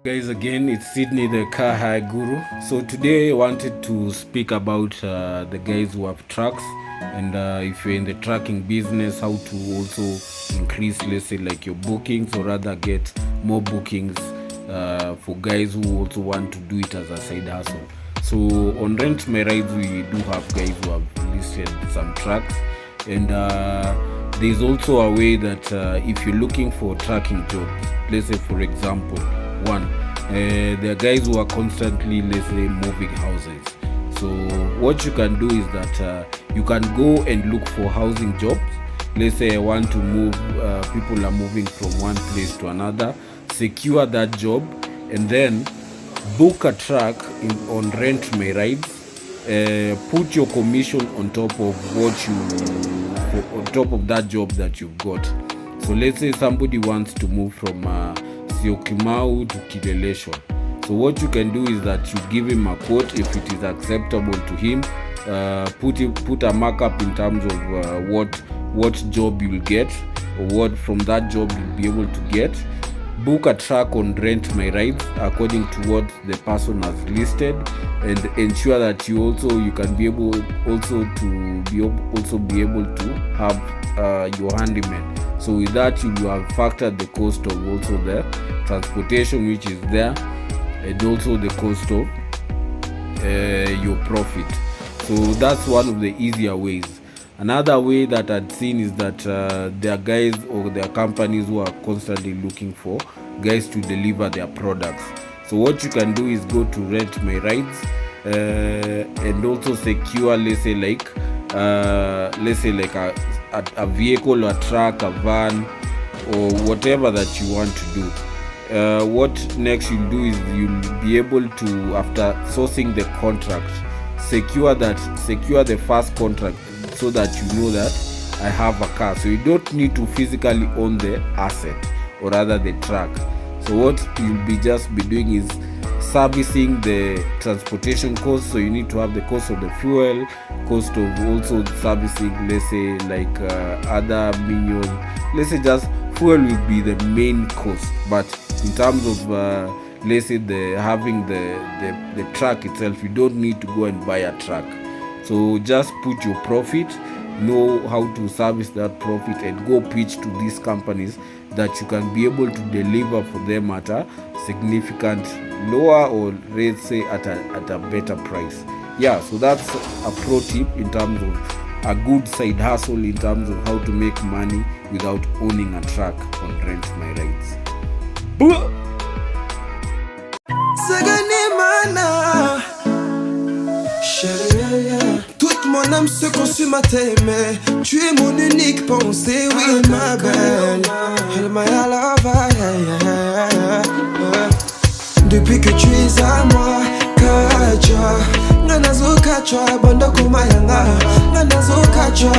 Guys, again it's Sydney the car hire guru. So today I wanted to speak about the guys who have trucks, and if you're in the trucking business, how to also increase, let's say, like your bookings, or rather get more bookings for guys who also want to do it as a side hustle. So on Rent My Rides, we do have guys who have listed some trucks, and there's also a way that if you're looking for trucking jobs, let's say for example, one, there are guys who are constantly, let's say, moving houses. So what you can do is that you can go and look for housing jobs. Let's say I want to move, people are moving from one place to another, secure that job, and then book a truck on Rent My Rides. Put your commission on top of on top of that job that you've got. So let's say somebody wants to move from Syokimau to Kileleshwa. So what you can do is that you give him a quote if it is acceptable to him. Put a markup in terms of what job you'll get, or what from that job you'll be able to get. Book a truck on Rent My Rides according to what the person has listed, and ensure that you can be able to have your handyman. So with that, you have factored the cost of also the transportation which is there, and also the cost of your profit. So that's one of the easier ways. Another way that I'd seen is that there are guys or there are companies who are constantly looking for guys to deliver their products. So what you can do is go to Rent My Rides and also secure, let's say like a vehicle, a truck, a van, or whatever that you want to do. What next you'll do is you'll be able to, after sourcing the contract, secure the first contract, so that you know that I have a car. So you don't need to physically own the asset, or rather the truck. So what you'll be doing is servicing the transportation cost. So you need to have the cost of the fuel, cost of also servicing, let's say like other minions. Let's say just fuel will be the main cost, but in terms of let's say having the truck itself, you don't need to go and buy a truck. So just put your profit, know how to service that profit, and go pitch to these companies that you can be able to deliver for them at a significant lower, or let's say at a better price. Yeah, so that's a pro tip in terms of a good side hustle, in terms of how to make money without owning a truck on Rent My Rides. Toute mon âme se consume à t'aimer. Tu es mon unique pensée, oui ma belle. Depuis que tu es à moi, Kacha Nganazo Kacha, Banda Kumayanga Nganazo Kacha,